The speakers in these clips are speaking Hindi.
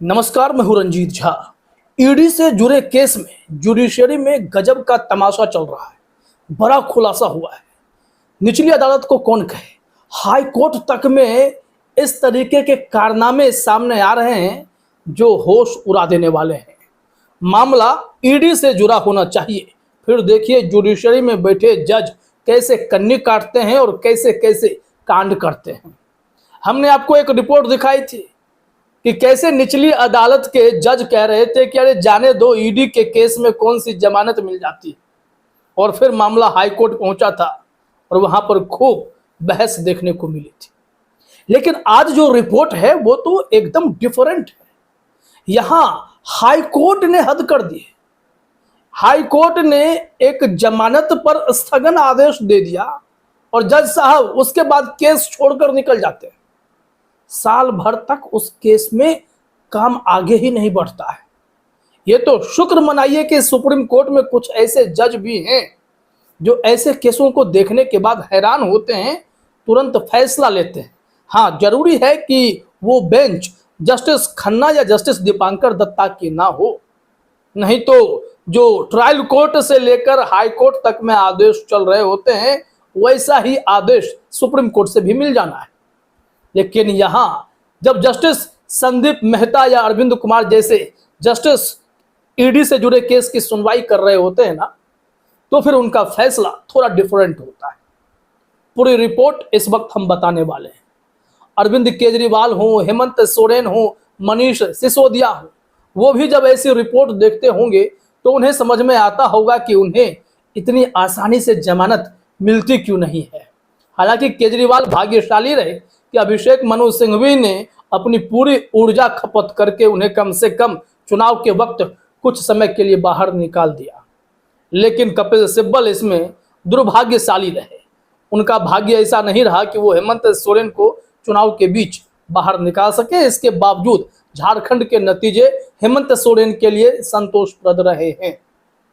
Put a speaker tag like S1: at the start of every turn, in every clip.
S1: नमस्कार, मैं हूं रंजीत झा। ईडी से जुड़े केस में जुडिशरी में गजब का तमाशा चल रहा है। बड़ा खुलासा हुआ है। निचली अदालत को कौन कहे, हाई कोर्ट तक में इस तरीके के कारनामे सामने आ रहे हैं जो होश उड़ा देने वाले हैं। मामला ईडी से जुड़ा होना चाहिए। फिर देखिए जुडिशरी में बैठे जज कैसे कन्नी काटते हैं और कैसे कैसे कांड करते हैं। हमने आपको एक रिपोर्ट दिखाई थी कि कैसे निचली अदालत के जज कह रहे थे कि अरे जाने दो, ईडी के केस में कौन सी जमानत मिल जाती है। और फिर मामला हाई कोर्ट पहुंचा था और वहां पर खूब बहस देखने को मिली थी। लेकिन आज जो रिपोर्ट है वो तो एकदम डिफरेंट है। यहां हाई कोर्ट ने हद कर दी है। हाई कोर्ट ने एक जमानत पर स्थगन आदेश दे दिया और जज साहब उसके बाद केस छोड़कर निकल जाते हैं। साल भर तक उस केस में काम आगे ही नहीं बढ़ता है। ये तो शुक्र मनाइए कि सुप्रीम कोर्ट में कुछ ऐसे जज भी हैं जो ऐसे केसों को देखने के बाद हैरान होते हैं, तुरंत फैसला लेते हैं। हाँ, जरूरी है कि वो बेंच जस्टिस खन्ना या जस्टिस दीपांकर दत्ता की ना हो, नहीं तो जो ट्रायल कोर्ट से लेकर हाई कोर्ट तक में आदेश चल रहे होते हैं वैसा ही आदेश सुप्रीम कोर्ट से भी मिल जाना है। लेकिन यहां जब जस्टिस संदीप मेहता या अरविंद कुमार जैसे जस्टिस ईडी से जुड़े केस की सुनवाई कर रहे होते हैं ना, तो फिर उनका फैसला थोड़ा डिफरेंट होता है। पूरी रिपोर्ट इस वक्त हम बताने वाले हैं। अरविंद केजरीवाल हो, हेमंत सोरेन हो, मनीष सिसोदिया हो, वो भी जब ऐसी रिपोर्ट देखते होंगे तो उन्हें समझ में आता होगा कि उन्हें इतनी आसानी से जमानत मिलती क्यों नहीं है। हालांकि केजरीवाल भाग्यशाली रहे कि अभिषेक मनु सिंघवी ने अपनी पूरी ऊर्जा खपत करके उन्हें कम से कम चुनाव के वक्त कुछ समय के लिए बाहर निकाल दिया। लेकिन कपिल सिब्बल इसमें दुर्भाग्यशाली रहे। उनका भाग्य ऐसा नहीं रहा कि वो हेमंत सोरेन को चुनाव के बीच बाहर निकाल सके। इसके बावजूद झारखंड के नतीजे हेमंत सोरेन के लिए संतोषप्रद रहे हैं।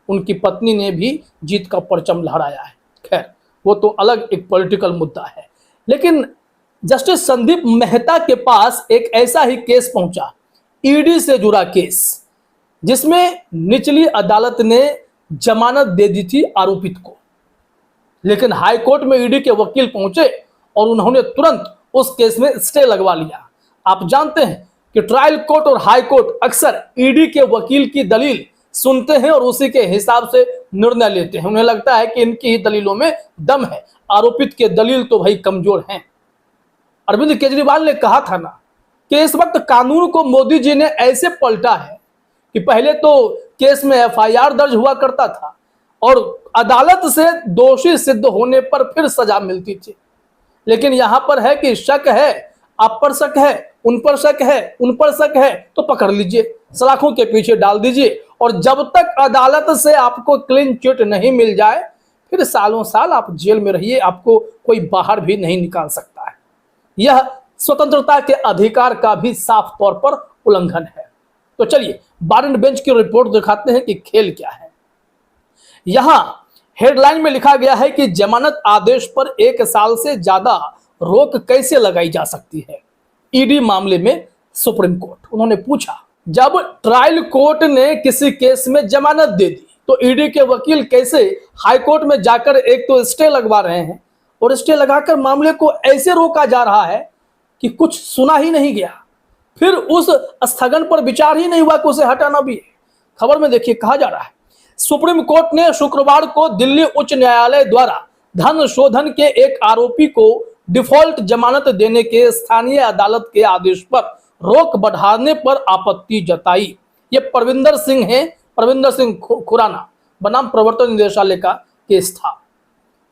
S1: उनकी पत्नी ने भी जीत का परचम लहराया है। खैर, वो तो अलग एक पॉलिटिकल मुद्दा है। लेकिन जस्टिस संदीप मेहता के पास एक ऐसा ही केस पहुंचा, ईडी से जुड़ा केस, जिसमें निचली अदालत ने जमानत दे दी थी आरोपित को। लेकिन हाई कोर्ट में ईडी के वकील पहुंचे और उन्होंने तुरंत उस केस में स्टे लगवा लिया। आप जानते हैं कि ट्रायल कोर्ट और हाई कोर्ट अक्सर ईडी के वकील की दलील सुनते हैं और उसी के हिसाब से निर्णय लेते हैं। उन्हें लगता है कि इनकी ही दलीलों में दम है, आरोपित के दलील तो भाई कमजोर हैं। अरविंद केजरीवाल ने कहा था ना कि इस वक्त कानून को मोदी जी ने ऐसे पलटा है कि पहले तो केस में एफआईआर दर्ज हुआ करता था और अदालत से दोषी सिद्ध होने पर फिर सजा मिलती थी। लेकिन यहां पर है कि शक है, आप पर शक है, उन पर शक है, उन पर शक है, तो पकड़ लीजिए, सलाखों के पीछे डाल दीजिए और जब तक अदालत से आपको क्लीन चिट नहीं मिल जाए फिर सालों साल आप जेल में रहिए, आपको कोई बाहर भी नहीं निकाल सकता है। यह स्वतंत्रता के अधिकार का भी साफ तौर पर उल्लंघन है। तो चलिए बारन बेंच की रिपोर्ट दिखाते हैं कि खेल क्या है। यहां हेडलाइन में लिखा गया है कि जमानत आदेश पर 1 साल से ज्यादा रोक कैसे लगाई जा सकती है। ईडी मामले में सुप्रीम कोर्ट, उन्होंने पूछा, जब ट्रायल कोर्ट ने किसी केस में जमानत दे दी तो ईडी के वकील कैसे हाई कोर्ट में जाकर एक तो स्टे लगवा रहे हैं और स्टे लगाकर मामले को ऐसे रोका जा रहा है कि कुछ सुना ही नहीं गया, फिर उस स्थगन पर विचार ही नहीं हुआ कि उसे हटाना भी है। खबर में देखिए कहा जा रहा है, सुप्रीम कोर्ट ने शुक्रवार को दिल्ली उच्च न्यायालय द्वारा धन शोधन के एक आरोपी को डिफॉल्ट जमानत देने के स्थानीय अदालत के आदेश पर रोक बढ़ाने पर आपत्ति जताई। ये परविंदर सिंह है, परविंदर सिंह खुराना बनाम प्रवर्तन निदेशालय का केस था।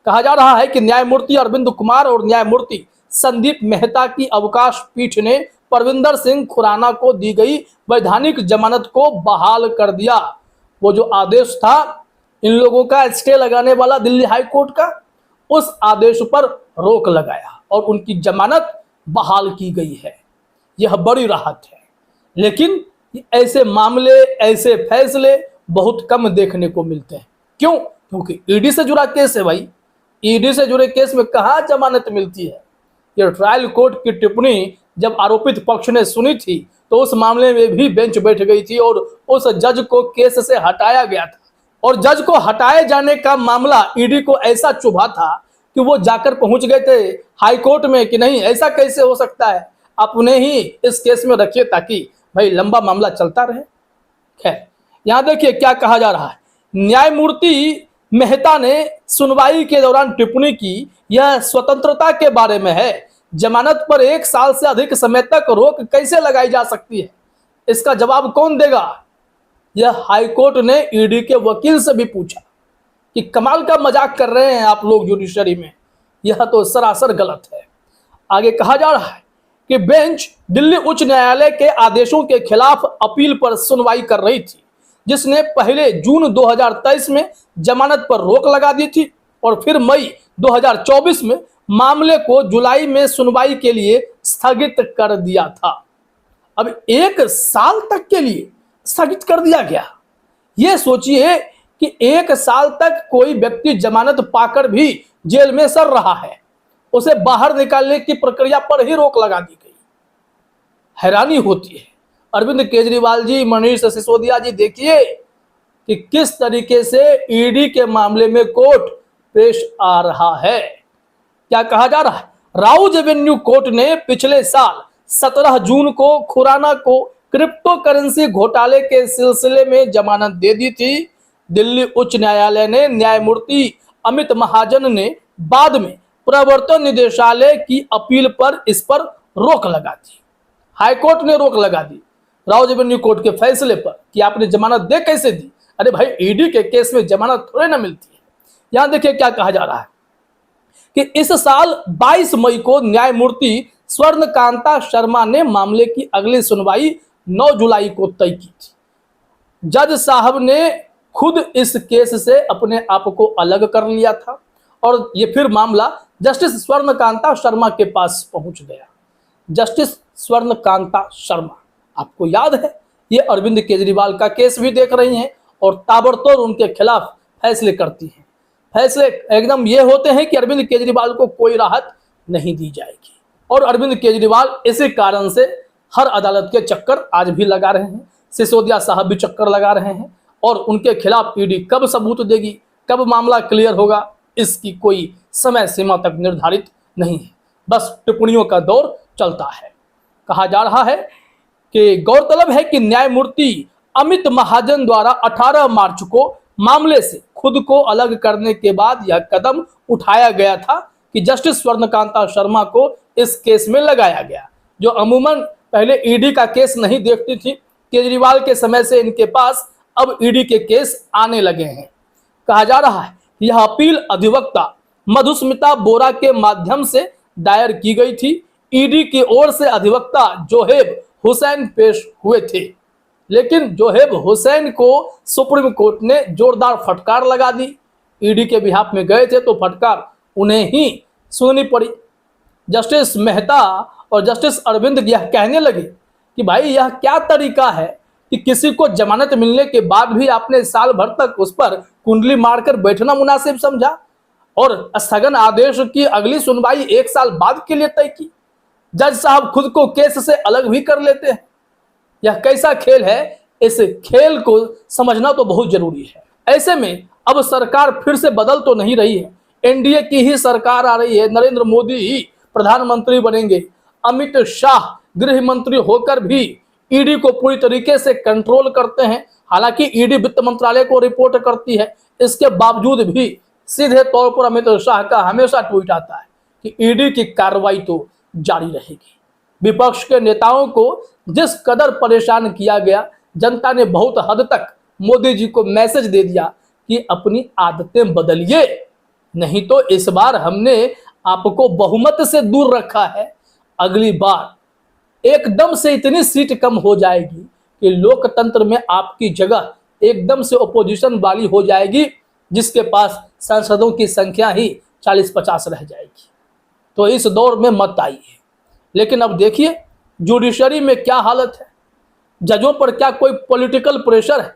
S1: कहा जा रहा है कि न्यायमूर्ति अरविंद कुमार और न्यायमूर्ति संदीप मेहता की अवकाश पीठ ने परविंदर सिंह खुराना को दी गई वैधानिक जमानत को बहाल कर दिया। वो जो आदेश था इन लोगों का स्टे लगाने वाला दिल्ली हाई कोर्ट का, उस आदेश पर रोक लगाया और उनकी जमानत बहाल की गई है। यह बड़ी राहत है। लेकिन ऐसे मामले, ऐसे फैसले बहुत कम देखने को मिलते हैं। क्यों? क्योंकि ईडी से जुड़ा केस है भाई। ईडी से जुड़े केस में कहाँ जमानत मिलती है। यह ट्रायल कोर्ट की टिप्पणी जब आरोपित पक्ष ने सुनी थी तो उस मामले में भी बेंच बैठ गई थी और उस जज को केस से हटाया गया था। और जज को हटाए जाने का मामला ईडी को ऐसा चुभा था कि वो जाकर पहुंच गए थे हाई कोर्ट में कि नहीं, ऐसा कैसे हो सकता है, आप उन्हें ही इस केस में रखिए ताकि भाई लंबा मामला चलता रहे। खैर, यहां देखिए क्या कहा जा रहा है। न्यायमूर्ति मेहता ने सुनवाई के दौरान टिप्पणी की, यह स्वतंत्रता के बारे में है। जमानत पर 1 साल से अधिक समय तक रोक कैसे लगाई जा सकती है, इसका जवाब कौन देगा? यह हाईकोर्ट ने ईडी के वकील से भी पूछा कि कमाल का मजाक कर रहे हैं आप लोग जुडिशरी में, यह तो सरासर गलत है। आगे कहा जा रहा है कि बेंच दिल्ली उच्च न्यायालय के आदेशों के खिलाफ अपील पर सुनवाई कर रही थी, जिसने पहले जून 2023 में जमानत पर रोक लगा दी थी और फिर मई 2024 में मामले को जुलाई में सुनवाई के लिए स्थगित कर दिया था। अब 1 साल तक के लिए स्थगित कर दिया गया। यह सोचिए कि 1 साल तक कोई व्यक्ति जमानत पाकर भी जेल में सड़ रहा है, उसे बाहर निकालने की प्रक्रिया पर ही रोक लगा दी गई। हैरानी होती है। अरविंद केजरीवाल जी, मनीष सिसोदिया जी, देखिए कि किस तरीके से ईडी के मामले में कोर्ट पेश आ रहा है। क्या कहा जा रहा है? राउज एवेन्यू कोर्ट ने पिछले साल 17 जून को खुराना को क्रिप्टो करेंसी घोटाले के सिलसिले में जमानत दे दी थी। दिल्ली उच्च न्यायालय ने न्यायमूर्ति अमित महाजन ने बाद में प्रवर्तन निदेशालय की अपील पर इस पर रोक लगा दी। हाईकोर्ट ने रोक लगा दी राउज एवेन्यू कोर्ट के फैसले पर कि आपने जमानत दे कैसे दी। अरे भाई, ईडी के केस में जमानत थोड़े ना मिलती है। यहां देखिए क्या कहा जा रहा है कि इस साल 22 मई को न्यायमूर्ति स्वर्णकांता शर्मा ने मामले की अगली सुनवाई 9 जुलाई को तय की थी। जज साहब ने खुद इस केस से अपने आप को अलग कर लिया था और ये फिर मामला जस्टिस स्वर्णकांता शर्मा के पास पहुंच गया। जस्टिस स्वर्णकांता शर्मा, आपको याद है, ये अरविंद केजरीवाल का केस भी देख रही हैं और ताबड़तोड़ उनके खिलाफ फैसले करती हैं। फैसले एकदम ये होते हैं कि अरविंद केजरीवाल को कोई राहत नहीं दी जाएगी और अरविंद केजरीवाल इसी कारण से हर अदालत के चक्कर आज भी लगा रहे हैं। सिसोदिया साहब भी चक्कर लगा रहे हैं और उनके खिलाफ ईडी कब सबूत देगी, कब मामला क्लियर होगा, इसकी कोई समय सीमा तक निर्धारित नहीं है। बस टिप्पणियों का दौर चलता है। कहा जा रहा है कि गौरतलब है कि न्यायमूर्ति अमित महाजन द्वारा 18 मार्च को मामले से खुद को अलग करने के बाद यह कदम उठाया गया था कि जस्टिस स्वर्णकांता शर्मा को इस केस में लगाया गया, जो अमूमन पहले ईडी का केस नहीं देखती थी। केजरीवाल के समय से इनके पास अब ईडी के केस आने लगे हैं। कहा जा रहा है यह अपील अधिवक्ता मधुस्मिता बोरा के माध्यम से दायर की गई थी। ईडी की ओर से अधिवक्ता जोहेब हुसैन पेश हुए थे, लेकिन जोहेब हुसैन को सुप्रीम कोर्ट ने जोरदार फटकार लगा दी। ईडी के बिहाफ में गए थे तो फटकार उन्हें ही सुननी पड़ी। जस्टिस मेहता और जस्टिस अरविंद यह कहने लगे कि भाई यह क्या तरीका है कि किसी को जमानत मिलने के बाद भी आपने साल भर तक उस पर कुंडली मारकर बैठना मुनासिब समझा और स्थगन आदेश की अगली सुनवाई 1 साल बाद के लिए तय की। जज साहब खुद को केस से अलग भी कर लेते हैं। यह कैसा खेल है, इस खेल को समझना तो बहुत जरूरी है। ऐसे में अब सरकार फिर से बदल तो नहीं रही है, एनडीए की ही सरकार आ रही है, नरेंद्र मोदी ही प्रधानमंत्री बनेंगे। अमित शाह गृह मंत्री होकर भी ईडी को पूरी तरीके से कंट्रोल करते हैं। हालांकि ईडी वित्त मंत्रालय को रिपोर्ट करती है, इसके बावजूद भी सीधे तौर पर अमित शाह का हमेशा ट्वीट आता है कि ईडी की कार्रवाई तो जारी रहेगी। विपक्ष के नेताओं को जिस कदर परेशान किया गया, जनता ने बहुत हद तक मोदी जी को मैसेज दे दिया कि अपनी आदतें बदलिए, नहीं तो इस बार हमने आपको बहुमत से दूर रखा है, अगली बार एकदम से इतनी सीट कम हो जाएगी कि लोकतंत्र में आपकी जगह एकदम से ओपोजिशन वाली हो जाएगी, जिसके पास सांसदों की संख्या ही 40-50 रह जाएगी। तो इस दौर में मत आइए। लेकिन अब देखिए जुडिशरी में क्या हालत है, जजों पर क्या कोई पॉलिटिकल प्रेशर है?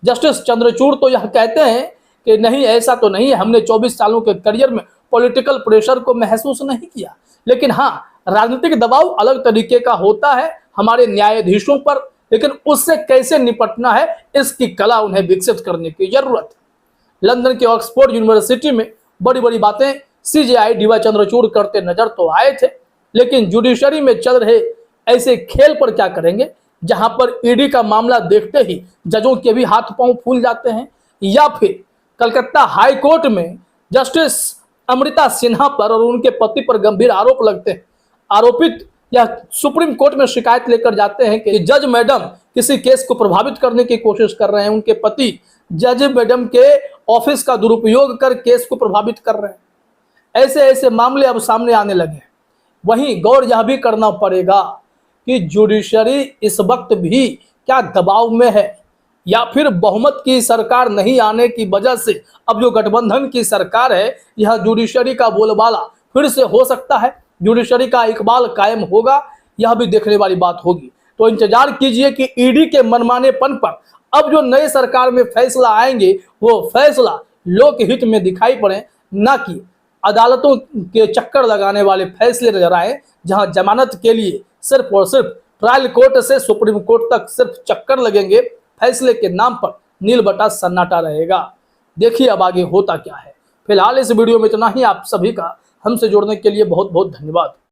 S1: जस्टिस चंद्रचूड़ तो यह कहते हैं कि नहीं, ऐसा तो नहीं है, हमने 24 सालों के करियर में पॉलिटिकल प्रेशर को महसूस नहीं किया। लेकिन हाँ, राजनीतिक दबाव अलग तरीके का होता है हमारे न्यायाधीशों पर, लेकिन उससे कैसे निपटना है इसकी कला उन्हें विकसित करने की जरूरत है। लंदन के ऑक्सफोर्ड यूनिवर्सिटी में बड़ी बड़ी बातें सीजेआई डीवाई चंद्रचूड़ करते नजर तो आए थे, लेकिन जुडिशरी में चल रहे ऐसे खेल पर क्या करेंगे जहां पर ईडी का मामला देखते ही जजों के भी हाथ पांव फूल जाते हैं, या फिर कलकत्ता हाई कोर्ट में जस्टिस अमृता सिन्हा पर और उनके पति पर गंभीर आरोप लगते हैं। आरोपित या सुप्रीम कोर्ट में शिकायत लेकर जाते हैं कि जज मैडम किसी केस को प्रभावित करने की कोशिश कर रहे हैं, उनके पति जज मैडम के ऑफिस का दुरुपयोग कर केस को प्रभावित कर रहे हैं। ऐसे ऐसे मामले अब सामने आने लगे हैं। वहीं गौर यह भी करना पड़ेगा कि जुडिशरी इस वक्त भी क्या दबाव में है, या फिर बहुमत की सरकार नहीं आने की वजह से अब जो गठबंधन की सरकार है, यह जुडिशरी का बोलबाला फिर से हो सकता है, जुडिशरी का इकबाल कायम होगा, यह भी देखने वाली बात होगी। तो इंतजार कीजिए कि ईडी के मनमानेपन पर अब जो नए सरकार में फैसला आएंगे वो फैसला लोकहित में दिखाई पड़े, ना कि अदालतों के चक्कर लगाने वाले फैसले नजर आए, जहां जमानत के लिए सिर्फ और सिर्फ ट्रायल कोर्ट से सुप्रीम कोर्ट तक सिर्फ चक्कर लगेंगे, फैसले के नाम पर नील बटा सन्नाटा रहेगा। देखिए अब आगे होता क्या है। फिलहाल इस वीडियो में इतना ही। आप सभी का हमसे जुड़ने के लिए बहुत बहुत धन्यवाद।